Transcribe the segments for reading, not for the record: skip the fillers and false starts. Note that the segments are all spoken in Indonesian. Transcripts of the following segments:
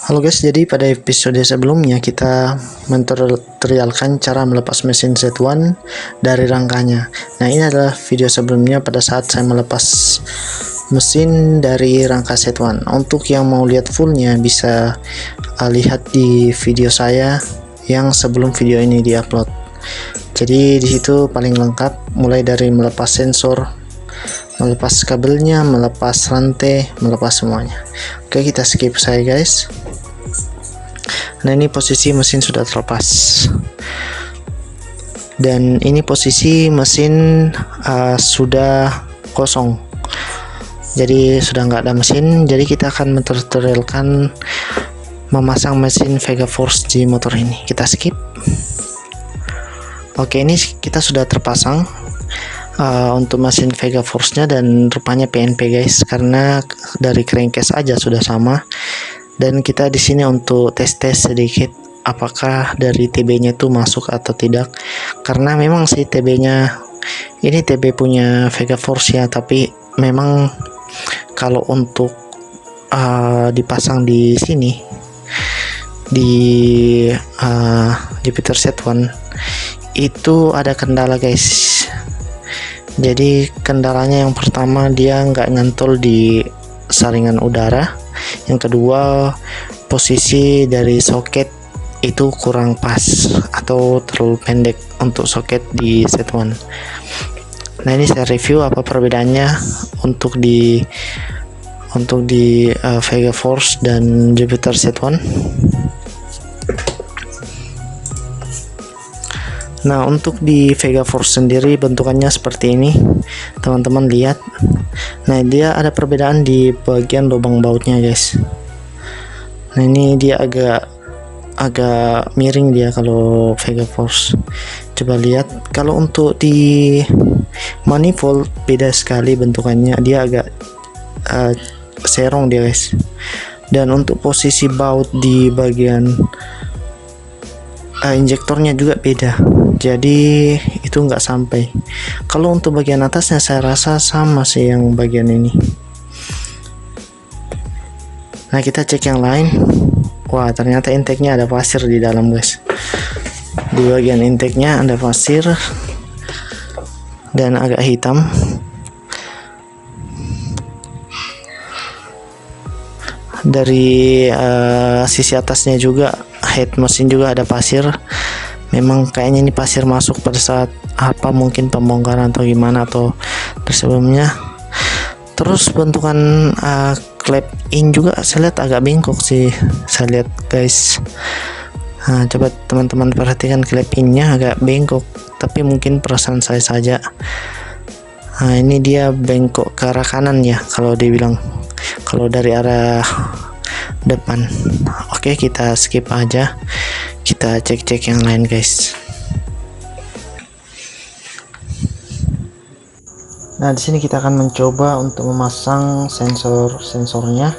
Halo guys, jadi pada episode sebelumnya kita mentutorialkan cara melepas mesin Z1 dari rangkanya. Nah, ini adalah video sebelumnya pada saat saya melepas mesin dari rangka Z1. Untuk yang mau lihat fullnya bisa lihat di video saya yang sebelum video ini diupload. Jadi di situ paling lengkap, mulai dari melepas sensor, melepas kabelnya, melepas rantai, melepas semuanya. Oke, kita skip saya guys. Nah, ini posisi mesin sudah terlepas, dan ini posisi mesin sudah kosong, jadi sudah nggak ada mesin. Jadi kita akan mentutorialkan memasang mesin Vega Force di motor ini. Kita skip. Oke, ini kita sudah terpasang untuk mesin Vega Force nya, dan rupanya PNP guys, karena dari crankcase aja sudah sama. Dan kita di sini untuk tes sedikit apakah dari TB-nya itu masuk atau tidak, karena memang sih TB-nya ini TB punya Vega Force ya, tapi memang kalau untuk dipasang di sini di Jupiter Z1 itu ada kendala guys. Jadi kendalanya yang pertama, dia nggak nyantol di saringan udara. Yang kedua, posisi dari soket itu kurang pas atau terlalu pendek untuk soket di Z1. Nah, ini saya review apa perbedaannya untuk di Vega Force dan Jupiter Z1. Nah, untuk di Vega Force sendiri bentukannya seperti ini, teman-teman lihat. Nah, dia ada perbedaan di bagian lubang bautnya guys. Nah, ini dia agak miring dia kalau Vega Force. Coba lihat, kalau untuk di manifold beda sekali bentukannya, dia agak serong dia guys. Dan untuk posisi baut di bagian injektornya juga beda, jadi itu nggak sampai. Kalau untuk bagian atasnya saya rasa sama sih yang bagian ini. Nah, kita cek yang lain. Wah, ternyata intake-nya ada pasir di dalam guys. Di bagian intake-nya ada pasir dan agak hitam. Dari sisi atasnya juga, head mesin juga ada pasir. Memang kayaknya ini pasir masuk pada saat mungkin pembongkaran atau gimana, atau sebelumnya. Terus bentukan klep in juga saya lihat agak bengkok sih, saya lihat guys. Nah, coba teman-teman perhatikan, klep innya agak bengkok, tapi mungkin perasaan saya saja. Nah, ini dia bengkok ke arah kanan ya kalau dibilang, kalau dari arah depan. Oke, kita skip aja, kita cek yang lain guys. Nah, di sini kita akan mencoba untuk memasang sensornya,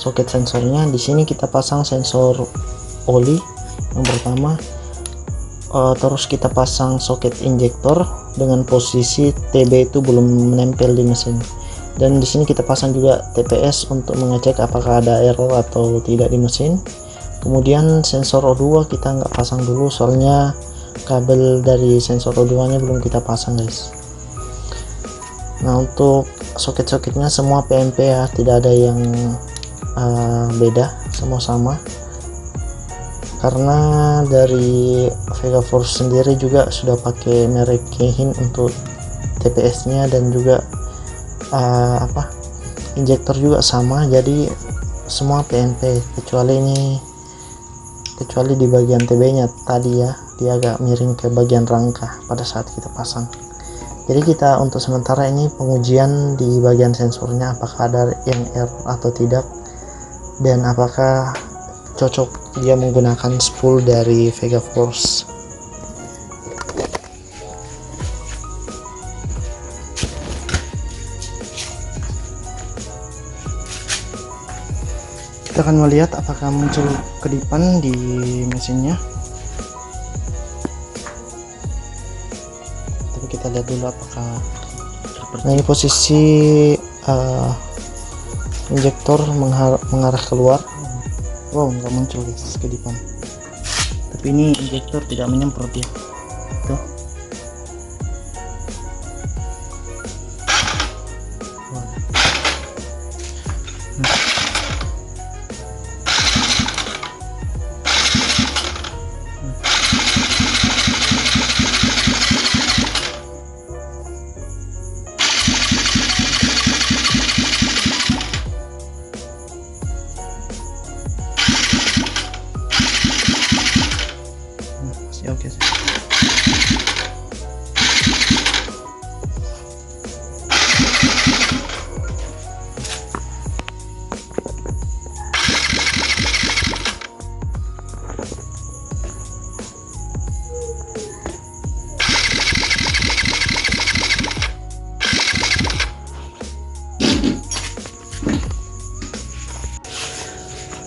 soket sensornya. Di sini kita pasang sensor oli yang pertama, terus kita pasang soket injektor dengan posisi TB itu belum menempel di mesin. Dan di sini kita pasang juga TPS untuk mengecek apakah ada error atau tidak di mesin. Kemudian sensor O2 kita nggak pasang dulu, soalnya kabel dari sensor O2 nya belum kita pasang guys. Nah, untuk soket-soketnya semua PNP ya, tidak ada yang beda, semua sama. Karena dari Vega Force sendiri juga sudah pakai merek Keihin untuk TPS nya, dan juga injektor juga sama, jadi semua PNP kecuali di bagian TB nya tadi ya, dia agak miring ke bagian rangka pada saat kita pasang. Jadi kita untuk sementara ini pengujian di bagian sensornya, apakah ada yang error atau tidak, dan apakah cocok dia menggunakan spool dari Vega Force. Kita akan melihat apakah muncul kedipan di mesinnya. Tapi kita lihat dulu apakah. Nah, ini posisi injektor mengarah keluar. Wow, nggak muncul guys kedipan, tapi ini injektor tidak menyemprot ya. Tuh. Wow. Masih oke sih.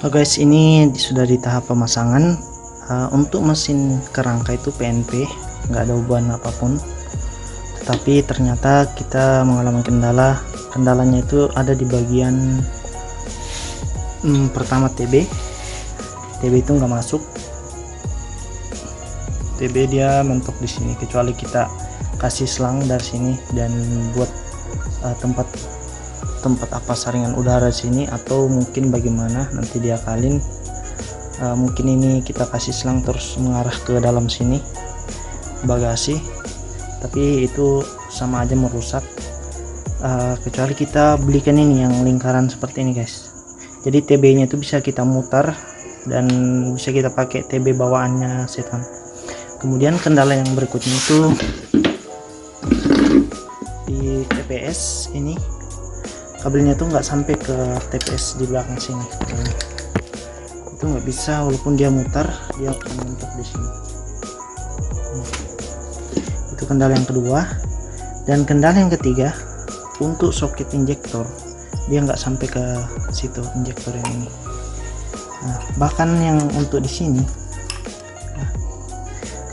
Oh guys, ini sudah di tahap pemasangan. Untuk mesin kerangka itu PNP, nggak ada ubahan apapun, tetapi ternyata kita mengalami kendalanya itu ada di bagian pertama. TB itu nggak masuk. TB dia mentok di sini, kecuali kita kasih selang dari sini dan buat tempat apa saringan udara sini, atau mungkin bagaimana nanti dia kalin. Mungkin ini kita kasih selang terus mengarah ke dalam sini bagasi, tapi itu sama aja merusak. Kecuali kita belikan ini yang lingkaran seperti ini guys, jadi TB nya itu bisa kita mutar dan bisa kita pakai TB bawaannya setan. Kemudian kendala yang berikutnya itu di TPS ini, kabelnya tuh nggak sampai ke TPS di belakang sini, itu nggak bisa, walaupun dia mutar dia akan mentok di sini. Itu kendala yang kedua. Dan kendala yang ketiga, untuk soket injektor dia nggak sampai ke situ, injektor yang ini. Bahkan yang untuk di sini,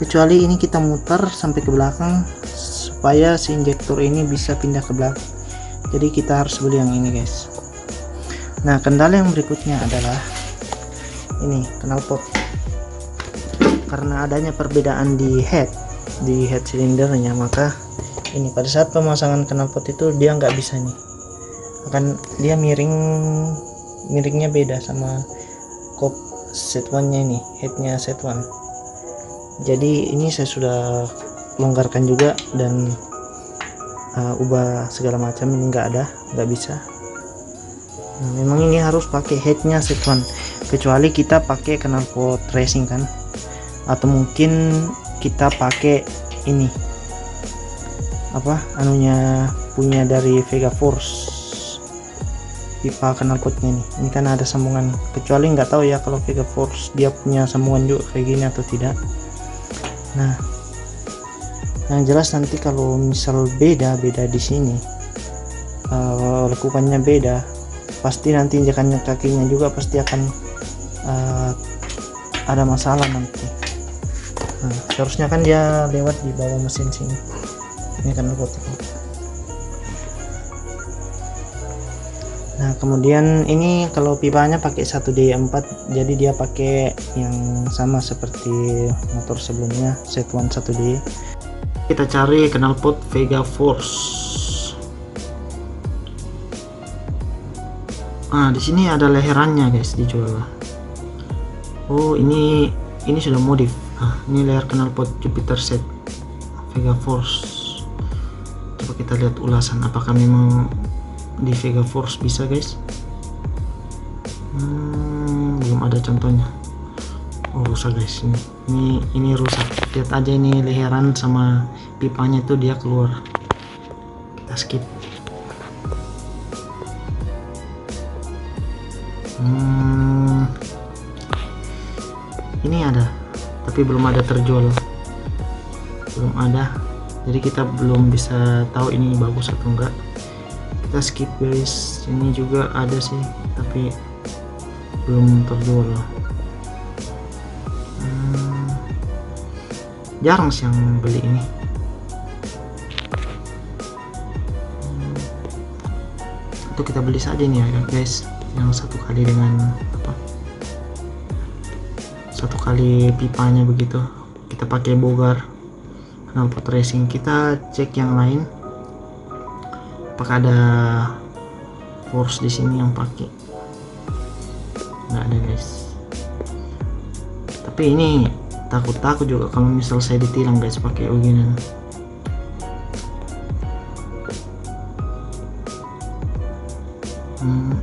kecuali ini kita mutar sampai ke belakang supaya si injektor ini bisa pindah ke belakang, jadi kita harus beli yang ini guys. Nah, kendala yang berikutnya adalah ini knalpot. Karena adanya perbedaan di head silindernya, maka ini pada saat pemasangan knalpot itu dia nggak bisa nih, akan dia miringnya beda sama kop set one nya ini, headnya set one. Jadi ini saya sudah longgarkan juga dan ubah segala macam, ini nggak bisa. Nah, memang ini harus pakai headnya set one, kecuali kita pakai knalpot racing kan, atau mungkin kita pakai ini punya dari Vega Force, pipa knalpotnya ini kan ada sambungan, kecuali nggak tahu ya kalau Vega Force dia punya sambungan juga kayak gini atau tidak. Nah, yang jelas nanti kalau misal beda di sini, lekukannya beda, pasti nanti injakannya kakinya juga pasti akan ada masalah nanti. Nah, seharusnya kan dia lewat di bawah mesin sini, ini kan robotik. Nah, kemudian ini kalau pipanya pakai 1D4, jadi dia pakai yang sama seperti motor sebelumnya, set one 1D. Kita cari knalpot Vega Force. Di sini ada leherannya guys, dijual. Oh, ini sudah modif. Ini leher knalpot Jupiter set Vega Force. Coba kita lihat ulasan apakah memang di Vega Force bisa guys. Belum ada contohnya. Oh, rusak guys, ini rusak. Lihat aja ini leheran sama pipanya itu dia keluar. Kita skip. Ini ada, tapi belum ada terjual, belum ada, jadi kita belum bisa tahu ini bagus atau enggak. Kita skip guys. Ini juga ada sih, tapi belum terjual. Jarang sih yang beli ini. Untuk kita beli saja nih ya guys, yang satu kali dengan 1 kali pipanya begitu. Kita pakai bogar knalpot racing. Kita cek yang lain apakah ada force di sini yang pakai. Nggak ada guys, tapi ini takut juga kalau misal saya ditilang guys pakai begini.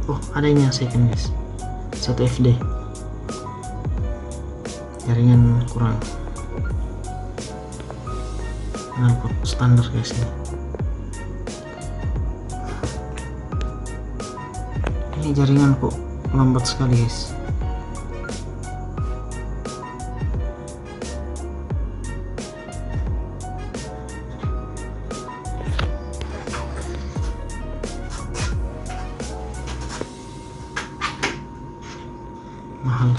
Oh ada ini yang second guys, 1 FD, jaringan kurang. Knalpot standar guys ini jaringan kok lambat sekali guys. Mahal.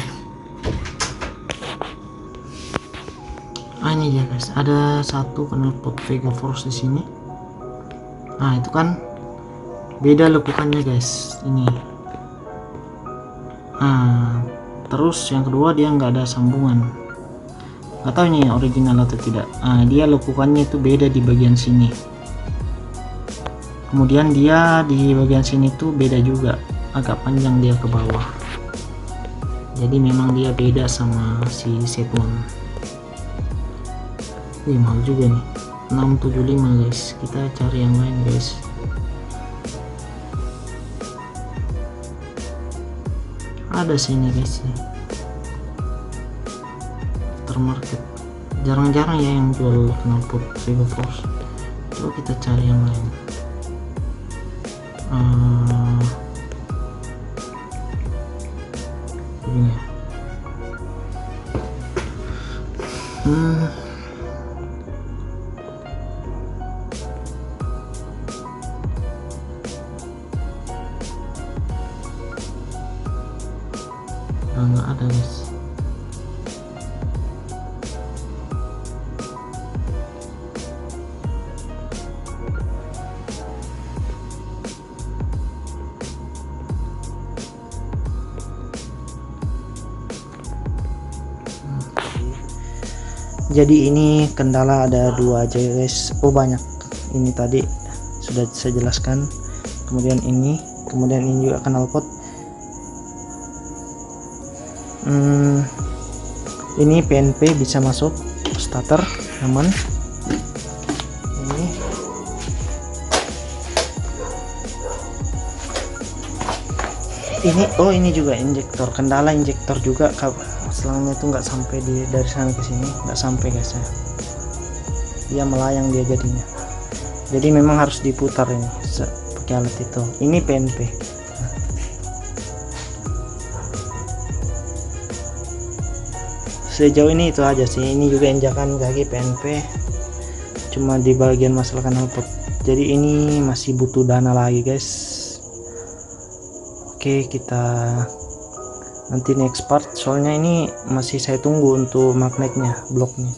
Ini dia guys, ada 1 knalpot Vega Force di sini. Nah itu kan beda lekukannya guys ini. Nah terus yang kedua dia nggak ada sambungan, nggak tahu ini original atau tidak. Nah dia lekukannya itu beda di bagian sini, kemudian dia di bagian sini tuh beda juga, agak panjang dia ke bawah. Jadi memang dia beda sama si Seton. Mahal juga nih, 675 guys. Kita cari yang lain guys. Ada sini guys nih, termarket. Jarang-jarang ya yang jual knalpot Vega Force. Coba kita cari yang lain. Ini ya. Nggak ada guys. Jadi ini kendala ada 2 aja guys. Oh banyak, ini tadi sudah saya jelaskan, kemudian ini juga knalpot. Ini PNP bisa masuk starter aman. Ini juga injektor, kendala injektor juga, selangnya tuh nggak sampai dari sana ke sini, nggak sampai guys ya. Dia melayang dia jadinya. Jadi memang harus diputar ini pakai alat itu. Ini PNP. Sejauh ini itu aja sih. Ini juga injakan kaki PNP, cuma di bagian masalah knalpot. Jadi ini masih butuh dana lagi guys. Oke, kita nanti next part, soalnya ini masih saya tunggu untuk magnetnya, bloknya.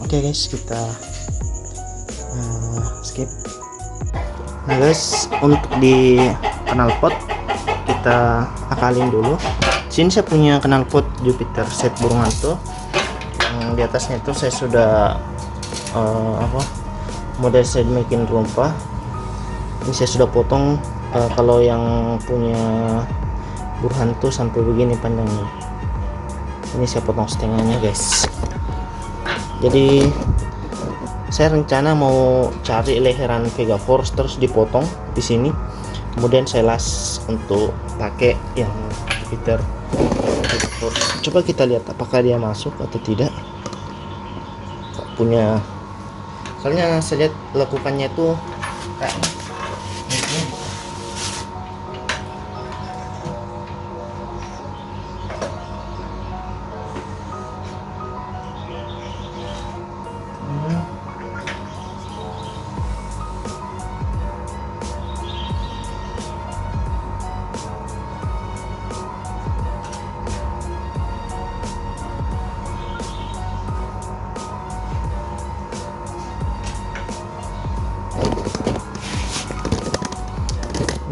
Oke guys, kita skip. Nah guys, untuk di knalpot kita akalin dulu. Sini saya punya knalpot Jupiter set burung hantu. Di atasnya itu saya sudah model sedemikian rupa. Ini saya sudah potong. Kalau yang punya burhan tuh sampai begini panjangnya, ini saya potong setengahnya guys. Jadi saya rencana mau cari leheran Vega Force terus dipotong di sini, kemudian saya las untuk pakai yang Jupiter Vega Force. Coba kita lihat apakah dia masuk atau tidak. Punya, soalnya saya lihat lekukannya itu kayak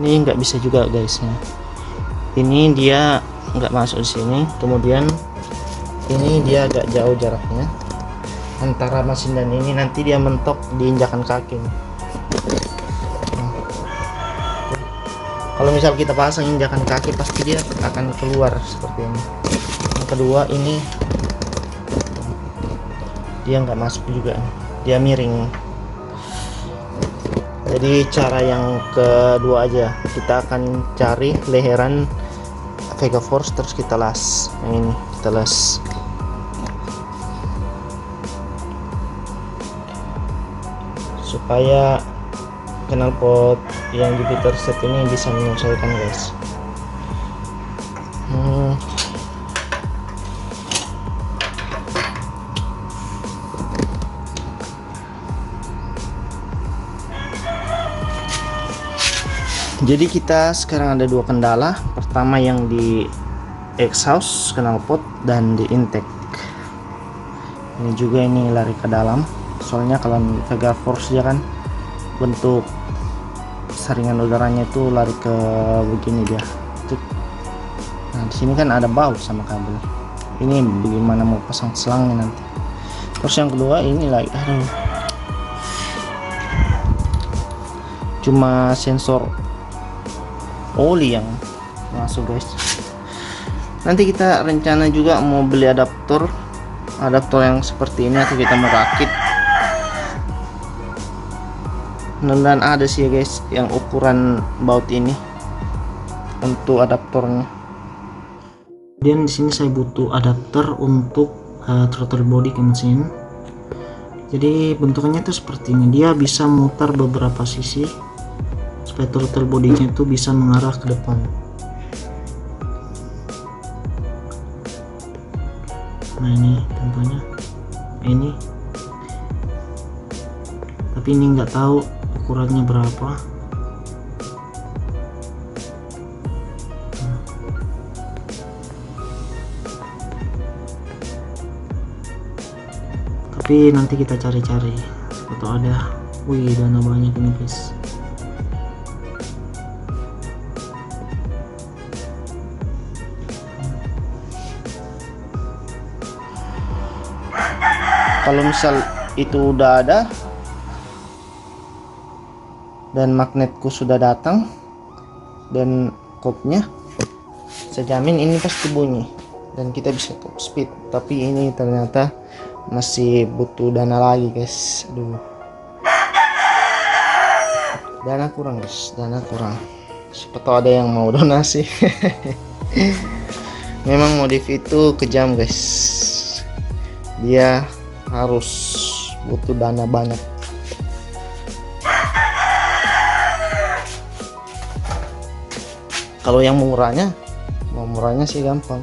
ini nggak bisa juga guys ya. Ini dia nggak masuk di sini. Kemudian ini dia agak jauh jaraknya antara mesin dan ini, nanti dia mentok di injakan kaki. Kalau misal kita pasang injakan kaki, pasti dia akan keluar seperti ini. Yang kedua, ini dia nggak masuk juga, dia miring. Jadi cara yang kedua aja, kita akan cari leheran Vega Force, terus kita las. Yang ini kita las. Supaya knalpot yang Jupiter set ini bisa menyesuaikan, guys. Jadi kita sekarang ada dua kendala. Pertama yang di exhaust knalpot dan di intake. Ini juga ini lari ke dalam. Soalnya kalau Vega Force dia kan bentuk saringan udaranya itu lari ke begini dia. Nah di sini kan ada baut sama kabel. Ini bagaimana mau pasang selangnya nanti. Terus yang kedua ini lagi, cuma sensor oli yang masuk, guys. Nanti kita rencana juga mau beli adaptor yang seperti ini, atau kita merakit. Dan ada sih ya, guys, yang ukuran baut ini untuk adaptornya. Dan di sini saya butuh adapter untuk throttle body ke mesin. Jadi bentuknya tuh seperti ini, dia bisa mutar beberapa sisi supaya throttle bodinya itu bisa mengarah ke depan. Nah ini contohnya ini, tapi ini nggak tahu ukurannya berapa. Tapi nanti kita cari-cari atau ada. Wih, dana banyak ini, guys. Kalau misal itu udah ada dan magnetku sudah datang dan kopnya, saya jamin ini pasti bunyi dan kita bisa top speed. Tapi ini ternyata masih butuh dana lagi, guys. Aduh, dana kurang, guys, dana kurang. Siapa tahu ada yang mau donasi. Memang modif itu kejam, guys, dia harus butuh dana banyak. Kalau yang murahnya sih gampang,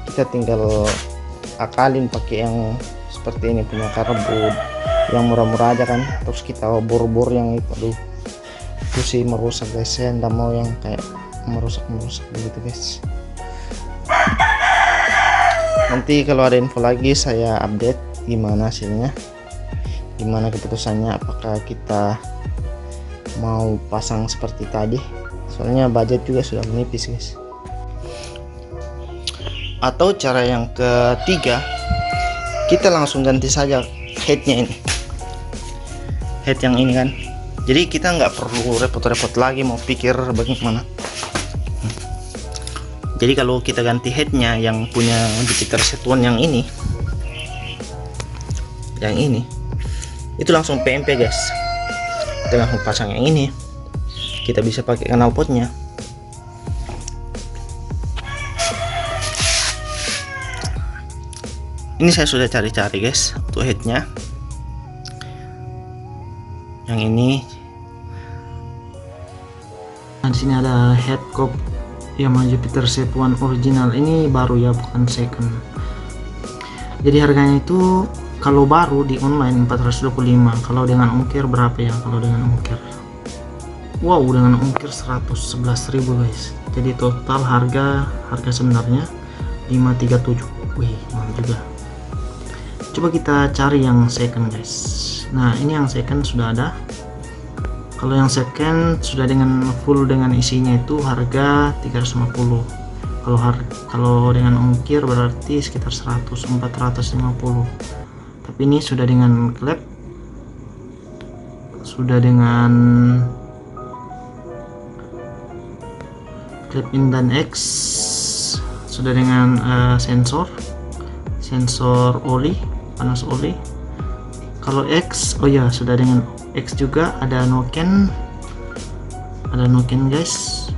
kita tinggal akalin pakai yang seperti ini punya karbon yang murah-murah aja kan. Terus kita bor-bor yang itu, aduh, itu sih merusak, guys. Saya nggak mau yang kayak merusak begitu, guys. Nanti kalau ada info lagi saya update gimana hasilnya, gimana keputusannya, apakah kita mau pasang seperti tadi. Soalnya budget juga sudah menipis, guys. Atau cara yang ketiga, kita langsung ganti saja headnya ini, head yang ini kan. Jadi kita nggak perlu repot-repot lagi mau pikir bagaimana. Jadi kalau kita ganti headnya yang punya Jupiter Set1 yang ini itu langsung PMP, guys. Kita langsung pasang yang ini, kita bisa pakai knalpotnya. Ini saya sudah cari-cari, guys, untuk headnya yang ini. Nah, di sini ada head cop Yamaha Jupiter Set1 original, ini baru ya, bukan second. Jadi harganya itu kalau baru di online 425, kalau dengan ongkir berapa ya? Kalau dengan ongkir, wow, dengan ongkir 111.000, guys. Jadi total harga sebenarnya 537. Wih, mahal juga. Coba kita cari yang second, guys. Nah ini yang second sudah ada. Kalau yang second sudah dengan full dengan isinya itu harga 350. Kalau dengan ongkir berarti sekitar 450. Tapi ini sudah dengan klep, sudah dengan klep in dan X, sudah dengan sensor oli, panas oli. Kalau X, oh ya, sudah dengan X juga. Ada noken guys,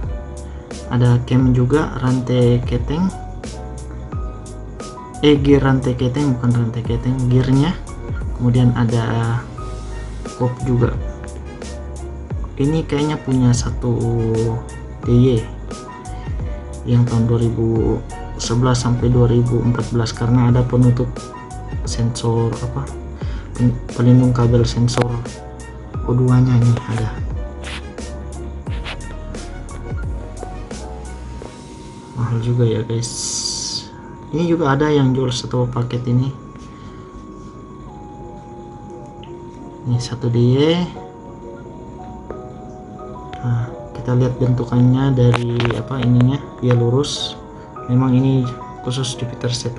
ada cam juga, rantai keteng, gear rantai keteng, bukan rantai keteng, gearnya. Kemudian ada kop juga. Ini kayaknya punya satu DY yang tahun 2011 sampai 2014, karena ada penutup sensor pelindung kabel sensor O2 nya ini ada. Mahal juga ya guys. Ini juga ada yang jual satu paket ini. Ini satu DY. Nah, kita lihat bentukannya dari ininya, dia lurus. Memang ini khusus Jupiter Z1.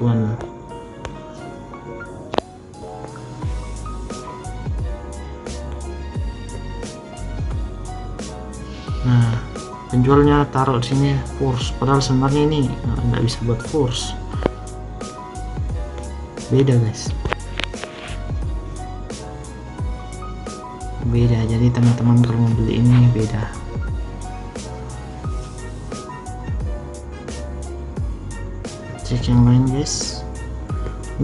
Nah, penjualnya taruh di sini force, padahal sebenarnya ini nggak bisa buat force. Beda guys, beda. Jadi teman-teman kalau mau beli ini beda. Cek yang lain guys.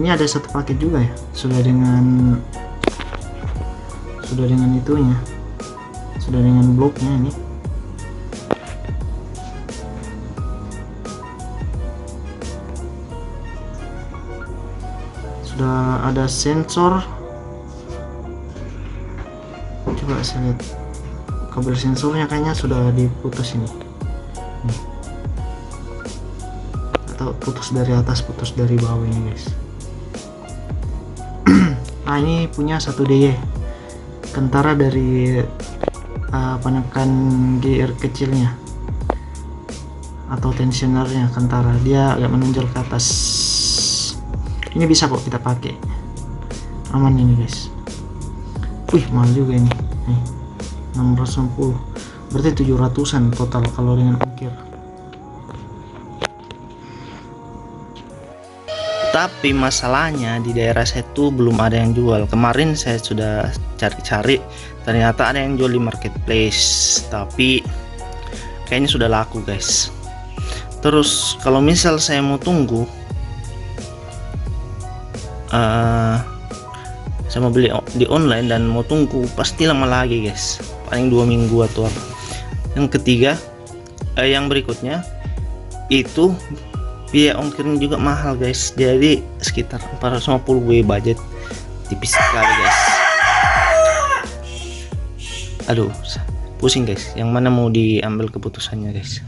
Ini ada satu paket juga ya, sudah dengan itunya, sudah dengan bloknya ini. Sudah ada sensor. Coba saya lihat kabel sensornya, kayaknya sudah diputus ini. Atau putus dari atas, putus dari bawah ini guys. Nah, ini punya satu DY kentara dari penekan gear kecilnya atau tensionernya kentara, dia agak menonjol ke atas. Ini bisa kok kita pakai, aman ini guys. Wih, mahal juga ini. 660, berarti 700-an total kalau dengan ongkir. Tapi masalahnya di daerah saya tuh belum ada yang jual. Kemarin saya sudah cari-cari, ternyata ada yang jual di marketplace, tapi kayaknya sudah laku guys. Terus kalau misal saya mau tunggu, saya mau beli di online dan mau tunggu, pasti lama lagi guys, paling 2 minggu atau apa. Yang ketiga, yang berikutnya itu biaya ongkirnya juga mahal guys, jadi sekitar 450 budget, tipis sekali guys. Aduh, pusing guys, yang mana mau diambil keputusannya guys.